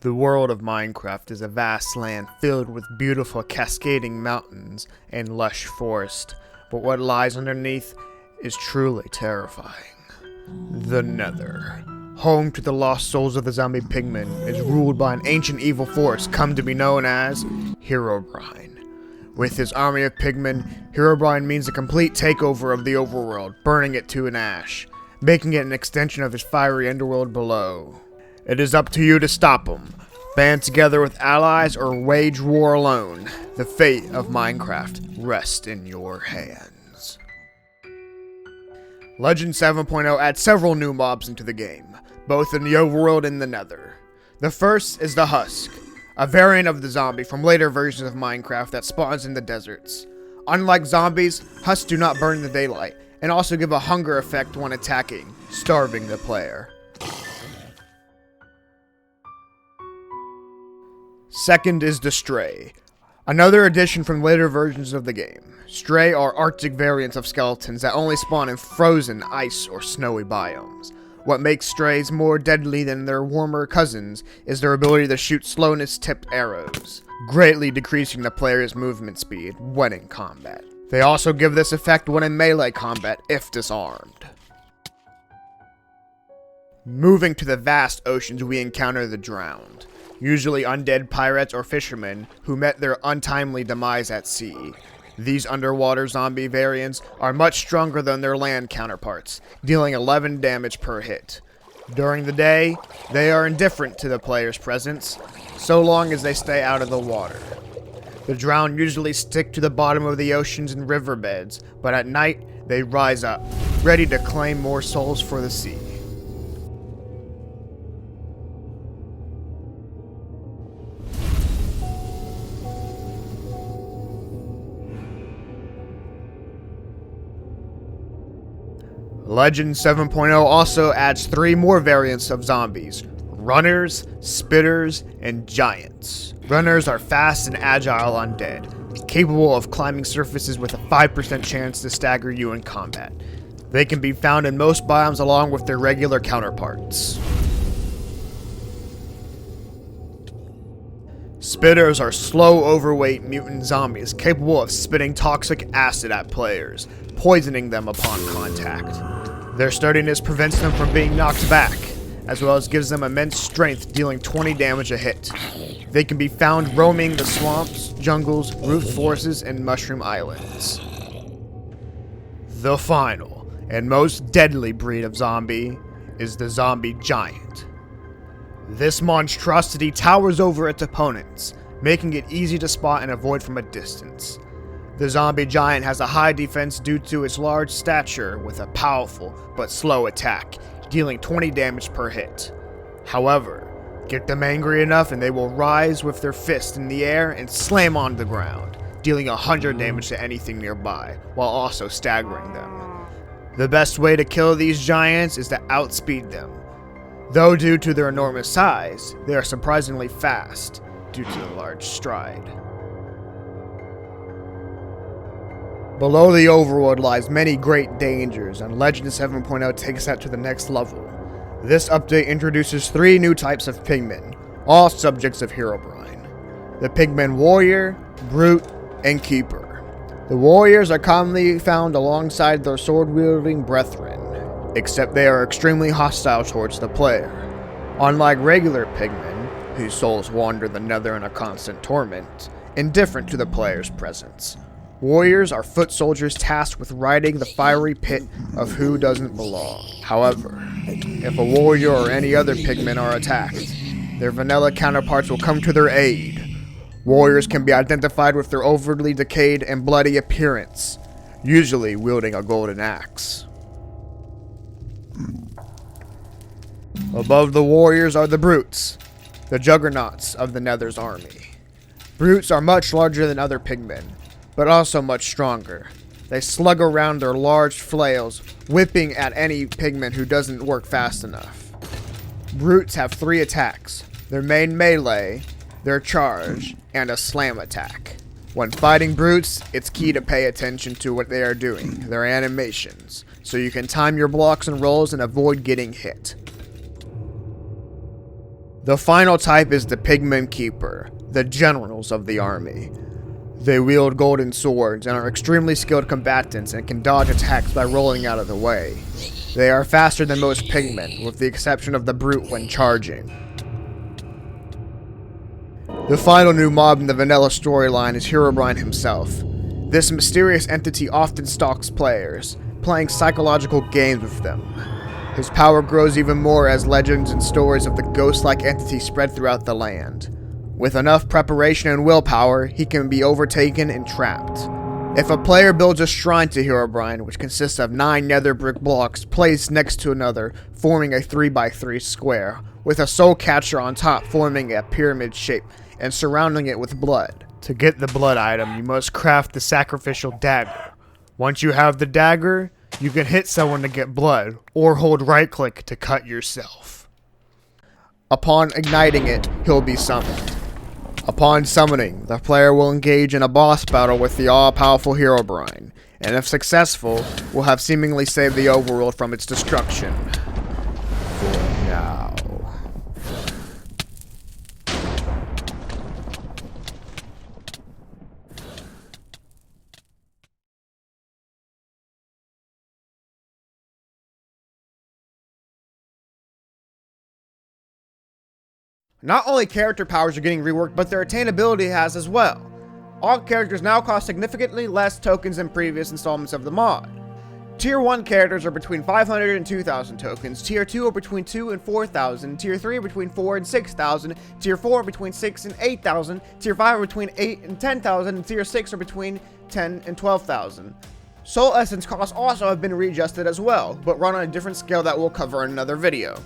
The world of Minecraft is a vast land filled with beautiful cascading mountains and lush forest, but what lies underneath is truly terrifying. The Nether, home to the lost souls of the zombie pigmen, is ruled by an ancient evil force come to be known as Herobrine. With his army of pigmen, Herobrine means a complete takeover of the overworld, burning it to an ash, making it an extension of his fiery underworld below. It is up to you to stop him. Band together with allies or wage war alone. The fate of Minecraft rests in your hands. Legend 7.0 adds several new mobs into the game, both in the overworld and the Nether. The first is the Husk, a variant of the zombie from later versions of Minecraft that spawns in the deserts. Unlike zombies, Husks do not burn in the daylight, and also give a hunger effect when attacking, starving the player. Second is the Stray, another addition from later versions of the game. Stray are Arctic variants of skeletons that only spawn in frozen, ice, or snowy biomes. What makes Strays more deadly than their warmer cousins is their ability to shoot slowness-tipped arrows, greatly decreasing the player's movement speed when in combat. They also give this effect when in melee combat if disarmed. Moving to the vast oceans, we encounter the Drowned, usually undead pirates or fishermen who met their untimely demise at sea. These underwater zombie variants are much stronger than their land counterparts, dealing 11 damage per hit. During the day, they are indifferent to the player's presence, so long as they stay out of the water. The Drowned usually stick to the bottom of the oceans and riverbeds, but at night, they rise up, ready to claim more souls for the sea. Legend 7.0 also adds 3 more variants of zombies: Runners, Spitters, and Giants. Runners are fast and agile undead, capable of climbing surfaces with a 5% chance to stagger you in combat. They can be found in most biomes along with their regular counterparts. Spitters are slow, overweight mutant zombies capable of spitting toxic acid at players, poisoning them upon contact. Their sturdiness prevents them from being knocked back, as well as gives them immense strength, dealing 20 damage a hit. They can be found roaming the swamps, jungles, roofed forests, and mushroom islands. The final and most deadly breed of zombie is the zombie giant. This monstrosity towers over its opponents, making it easy to spot and avoid from a distance. The zombie giant has a high defense due to its large stature with a powerful but slow attack, dealing 20 damage per hit. However, get them angry enough and they will rise with their fist in the air and slam on the ground, dealing 100 damage to anything nearby, while also staggering them. The best way to kill these giants is to outspeed them. Though due to their enormous size, they are surprisingly fast due to the large stride. Below the overworld lies many great dangers, and Legend 7.0 takes that to the next level. This update introduces 3 new types of pigmen, all subjects of Herobrine: the pigmen Warrior, Brute, and Keeper. The Warriors are commonly found alongside their sword-wielding brethren, except they are extremely hostile towards the player. Unlike regular pigmen, whose souls wander the Nether in a constant torment, indifferent to the player's presence. Warriors are foot soldiers tasked with riding the fiery pit of who doesn't belong. However, if a warrior or any other pigmen are attacked, their vanilla counterparts will come to their aid. Warriors can be identified with their overly decayed and bloody appearance, usually wielding a golden axe. Above the warriors are the brutes, the juggernauts of the Nether's army. Brutes are much larger than other pigmen, but also much stronger. They slug around their large flails, whipping at any pigman who doesn't work fast enough. Brutes have 3 attacks: their main melee, their charge, and a slam attack. When fighting brutes, it's key to pay attention to what they are doing, their animations, so you can time your blocks and rolls and avoid getting hit. The final type is the Pigman Keeper, the generals of the army. They wield golden swords and are extremely skilled combatants and can dodge attacks by rolling out of the way. They are faster than most pigmen, with the exception of the brute when charging. The final new mob in the vanilla storyline is Herobrine himself. This mysterious entity often stalks players, playing psychological games with them. His power grows even more as legends and stories of the ghost-like entity spread throughout the land. With enough preparation and willpower, he can be overtaken and trapped. If a player builds a shrine to Herobrine, which consists of 9 nether brick blocks placed next to another, forming a 3x3 square, with a soul catcher on top forming a pyramid shape and surrounding it with blood. To get the blood item, you must craft the sacrificial dagger. Once you have the dagger, you can hit someone to get blood, or hold right-click to cut yourself. Upon igniting it, he'll be summoned. Upon summoning, the player will engage in a boss battle with the all-powerful Herobrine, and if successful, will have seemingly saved the overworld from its destruction. For now. Not only character powers are getting reworked, but their attainability has as well. All characters now cost significantly less tokens than previous installments of the mod. Tier 1 characters are between 500 and 2,000 tokens, Tier 2 are between 2 and 4,000, Tier 3 are between 4 and 6,000, Tier 4 are between 6 and 8,000, Tier 5 are between 8 and 10,000, and Tier 6 are between 10 and 12,000. Soul Essence costs also have been readjusted as well, but run on a different scale that we'll cover in another video.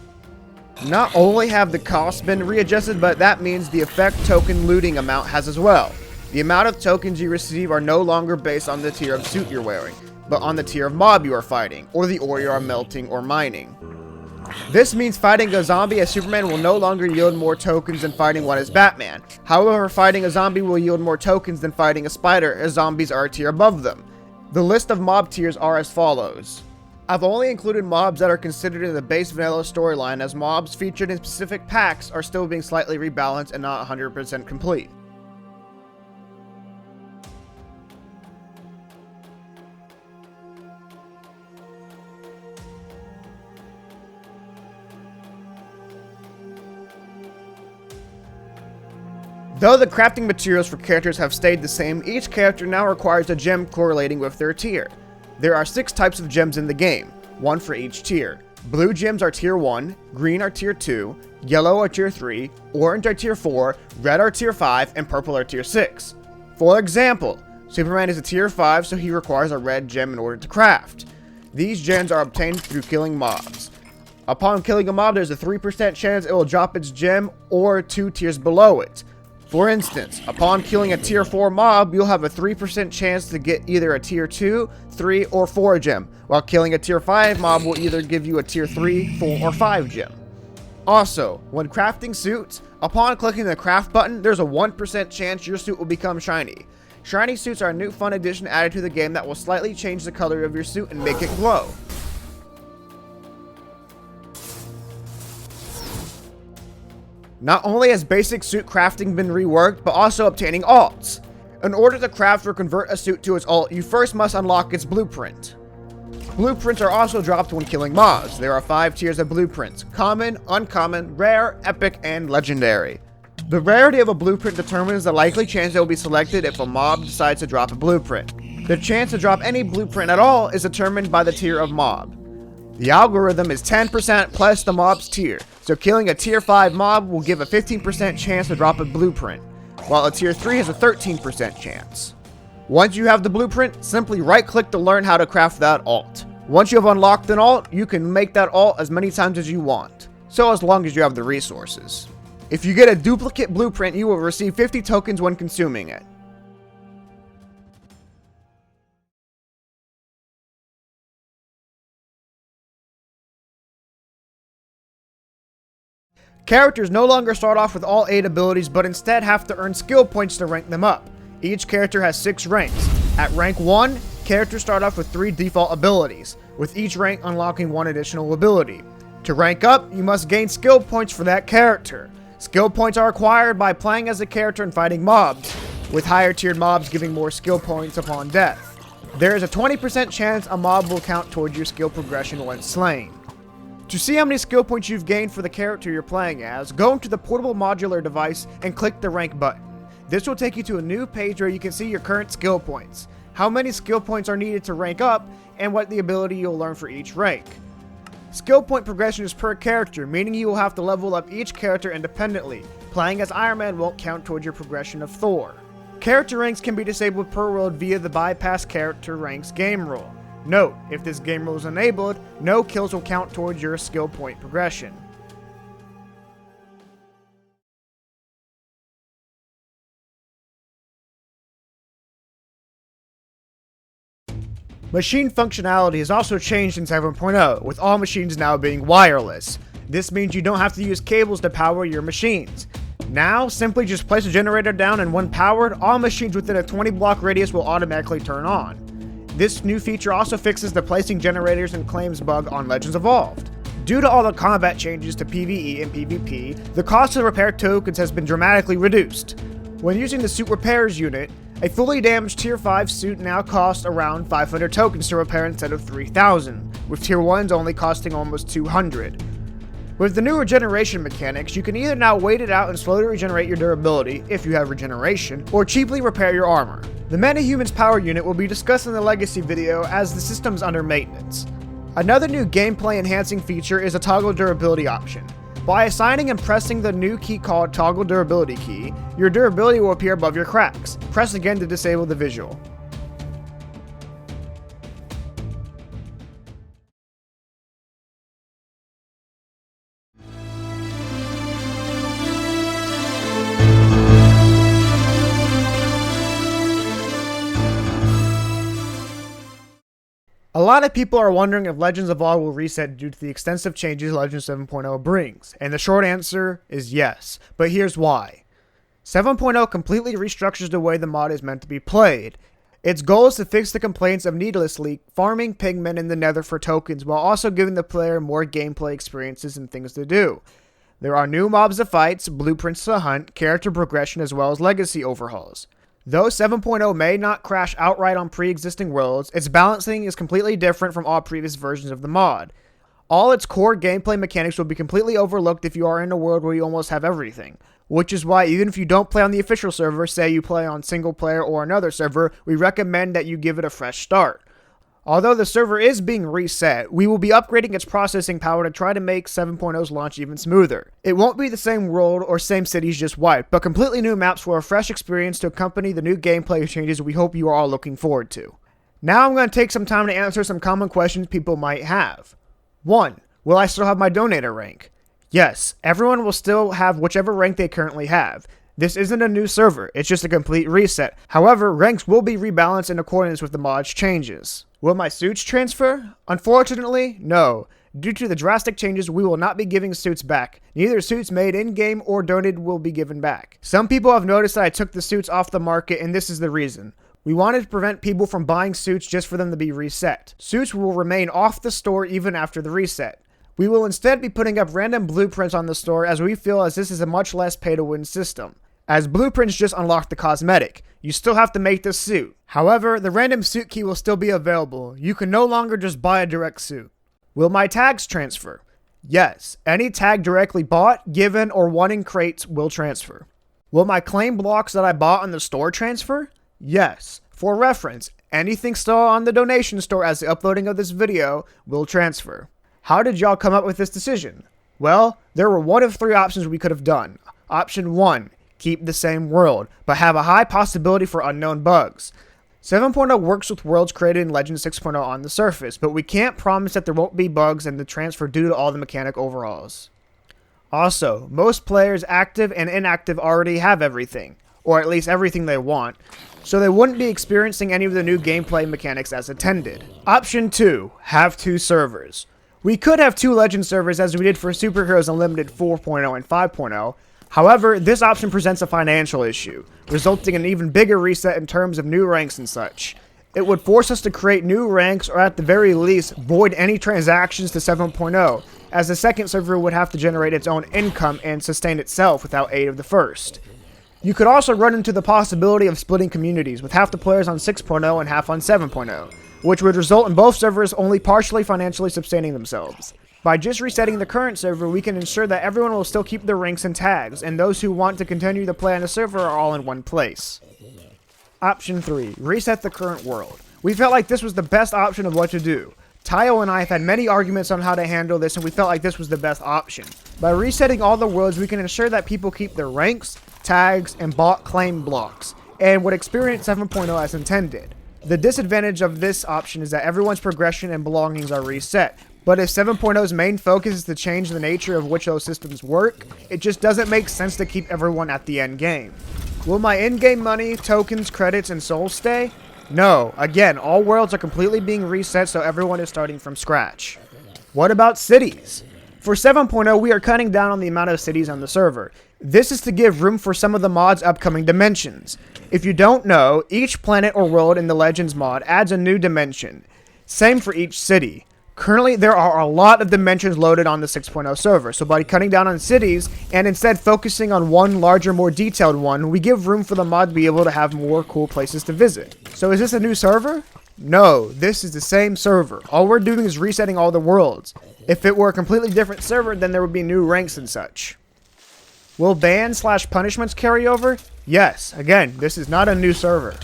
Not only have the costs been readjusted, but that means the effect token looting amount has as well. The amount of tokens you receive are no longer based on the tier of suit you're wearing, but on the tier of mob you are fighting, or the ore you are melting or mining. This means fighting a zombie as Superman will no longer yield more tokens than fighting one as Batman. However, fighting a zombie will yield more tokens than fighting a spider, as zombies are a tier above them. The list of mob tiers are as follows. I've only included mobs that are considered in the base vanilla storyline, as mobs featured in specific packs are still being slightly rebalanced and not 100% complete. Though the crafting materials for characters have stayed the same, each character now requires a gem correlating with their tier. There are 6 types of gems in the game, 1 for each tier. Blue gems are tier 1, green are tier 2, yellow are tier 3, orange are tier 4, red are tier 5, and purple are tier 6. For example, Superman is a tier 5, so he requires a red gem in order to craft. These gems are obtained through killing mobs. Upon killing a mob, there's a 3% chance it will drop its gem or 2 tiers below it. For instance, upon killing a tier 4 mob, you'll have a 3% chance to get either a tier 2, 3, or 4 gem, while killing a tier 5 mob will either give you a tier 3, 4, or 5 gem. Also, when crafting suits, upon clicking the craft button, there's a 1% chance your suit will become shiny. Shiny suits are a new fun addition added to the game that will slightly change the color of your suit and make it glow. Not only has basic suit crafting been reworked, but also obtaining alts. In order to craft or convert a suit to its alt, you first must unlock its blueprint. Blueprints are also dropped when killing mobs. There are 5 tiers of blueprints: common, uncommon, rare, epic, and legendary. The rarity of a blueprint determines the likely chance it will be selected if a mob decides to drop a blueprint. The chance to drop any blueprint at all is determined by the tier of mob. The algorithm is 10% plus the mob's tier, so killing a tier 5 mob will give a 15% chance to drop a blueprint, while a tier 3 has a 13% chance. Once you have the blueprint, simply right-click to learn how to craft that alt. Once you have unlocked an alt, you can make that alt as many times as you want, so as long as you have the resources. If you get a duplicate blueprint, you will receive 50 tokens when consuming it. Characters no longer start off with all 8 abilities, but instead have to earn skill points to rank them up. Each character has 6 ranks. At rank 1, characters start off with 3 default abilities, with each rank unlocking 1 additional ability. To rank up, you must gain skill points for that character. Skill points are acquired by playing as a character and fighting mobs, with higher tiered mobs giving more skill points upon death. There is a 20% chance a mob will count towards your skill progression once slain. To see how many skill points you've gained for the character you're playing as, go into the portable modular device and click the rank button. This will take you to a new page where you can see your current skill points, how many skill points are needed to rank up, and what the ability you'll learn for each rank. Skill point progression is per character, meaning you will have to level up each character independently. Playing as Iron Man won't count towards your progression of Thor. Character ranks can be disabled per world via the bypass character ranks game rule. Note, if this game rule is enabled, no kills will count towards your skill point progression. Machine functionality has also changed in 7.0, with all machines now being wireless. This means you don't have to use cables to power your machines. Now, simply just place a generator down and when powered, all machines within a 20 block radius will automatically turn on. This new feature also fixes the placing generators and claims bug on Legends Evolved. Due to all the combat changes to PvE and PvP, the cost of repair tokens has been dramatically reduced. When using the suit repairs unit, a fully damaged tier 5 suit now costs around 500 tokens to repair instead of 3,000, with tier 1s only costing almost 200. With the new regeneration mechanics, you can either now wait it out and slowly regenerate your durability, if you have regeneration, or cheaply repair your armor. The Meta-Humans power unit will be discussed in the Legacy video as the system's under maintenance. Another new gameplay enhancing feature is a toggle durability option. By assigning and pressing the new key called Toggle Durability key, your durability will appear above your cracks. Press again to disable the visual. A lot of people are wondering if Legends Evolved will reset due to the extensive changes Legends 7.0 brings, and the short answer is yes, but here's why. 7.0 completely restructures the way the mod is meant to be played. Its goal is to fix the complaints of needlessly farming pigmen in the Nether for tokens while also giving the player more gameplay experiences and things to do. There are new mobs to fight, blueprints to hunt, character progression, as well as legacy overhauls. Though 7.0 may not crash outright on pre-existing worlds, its balancing is completely different from all previous versions of the mod. All its core gameplay mechanics will be completely overlooked if you are in a world where you almost have everything. Which is why even if you don't play on the official server, say you play on single player or another server, we recommend that you give it a fresh start. Although the server is being reset, we will be upgrading its processing power to try to make 7.0's launch even smoother. It won't be the same world or same cities just wiped, but completely new maps for a fresh experience to accompany the new gameplay changes we hope you are all looking forward to. Now I'm going to take some time to answer some common questions people might have. 1. Will I still have my donator rank? Yes, everyone will still have whichever rank they currently have. This isn't a new server, it's just a complete reset. However, ranks will be rebalanced in accordance with the mod's changes. Will my suits transfer? Unfortunately, no. Due to the drastic changes, we will not be giving suits back. Neither suits made in-game or donated will be given back. Some people have noticed that I took the suits off the market, and this is the reason. We wanted to prevent people from buying suits just for them to be reset. Suits will remain off the store even after the reset. We will instead be putting up random blueprints on the store as we feel as this is a much less pay-to-win system. As blueprints just unlock the cosmetic, you still have to make the suit. However, the random suit key will still be available. You can no longer just buy a direct suit. Will my tags transfer? Yes, any tag directly bought, given, or won in crates will transfer. Will my claim blocks that I bought on the store transfer? Yes. For reference, anything still on the donation store as the uploading of this video will transfer. How did y'all come up with this decision? Well, there were one of 3 options we could have done. Option 1. Keep the same world, but have a high possibility for unknown bugs. 7.0 works with worlds created in Legend 6.0 on the surface, but we can't promise that there won't be bugs in the transfer due to all the mechanic overhauls. Also, most players active and inactive already have everything, or at least everything they want, so they wouldn't be experiencing any of the new gameplay mechanics as intended. Option 2. Have 2 servers. We could have 2 Legend servers as we did for Superheroes Unlimited 4.0 and 5.0, however, this option presents a financial issue, resulting in an even bigger reset in terms of new ranks and such. It would force us to create new ranks or at the very least void any transactions to 7.0, as the second server would have to generate its own income and sustain itself without aid of the first. You could also run into the possibility of splitting communities, with half the players on 6.0 and half on 7.0, which would result in both servers only partially financially sustaining themselves. By just resetting the current server, we can ensure that everyone will still keep their ranks and tags, and those who want to continue to play on the server are all in one place. Option 3. Reset the current world. We felt like this was the best option of what to do. Tayo and I have had many arguments on how to handle this, and we felt like this was the best option. By resetting all the worlds, we can ensure that people keep their ranks, tags, and bot claim blocks, and would experience 7.0 as intended. The disadvantage of this option is that everyone's progression and belongings are reset, but if 7.0's main focus is to change the nature of which those systems work, it just doesn't make sense to keep everyone at the end game. Will my in-game money, tokens, credits, and souls stay? No. Again, all worlds are completely being reset, so everyone is starting from scratch. What about cities? For 7.0, we are cutting down on the amount of cities on the server. This is to give room for some of the mod's upcoming dimensions. If you don't know, each planet or world in the Legends mod adds a new dimension. Same for each city. Currently, there are a lot of dimensions loaded on the 6.0 server, so by cutting down on cities, and instead focusing on one larger, more detailed one, we give room for the mod to be able to have more cool places to visit. So is this a new server? No, this is the same server. All we're doing is resetting all the worlds. If it were a completely different server, then there would be new ranks and such. Will bans/punishments carry over? Yes, again, this is not a new server.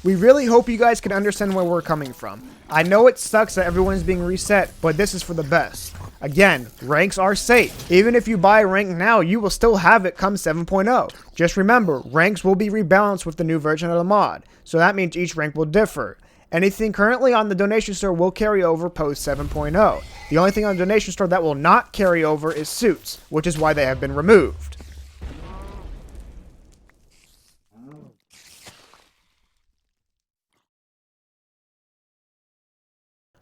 We really hope you guys can understand where we're coming from. I know it sucks that everyone is being reset, but this is for the best. Again, ranks are safe. Even if you buy a rank now, you will still have it come 7.0. Just remember, ranks will be rebalanced with the new version of the mod, so that means each rank will differ. Anything currently on the donation store will carry over post 7.0. The only thing on the donation store that will not carry over is suits, which is why they have been removed.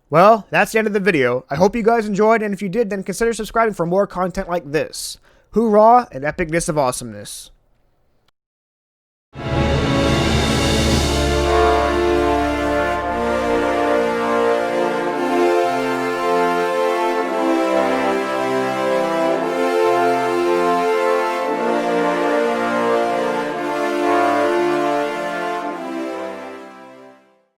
Well, that's the end of the video. I hope you guys enjoyed, and if you did, then consider subscribing for more content like this. Hoorah and epicness of awesomeness.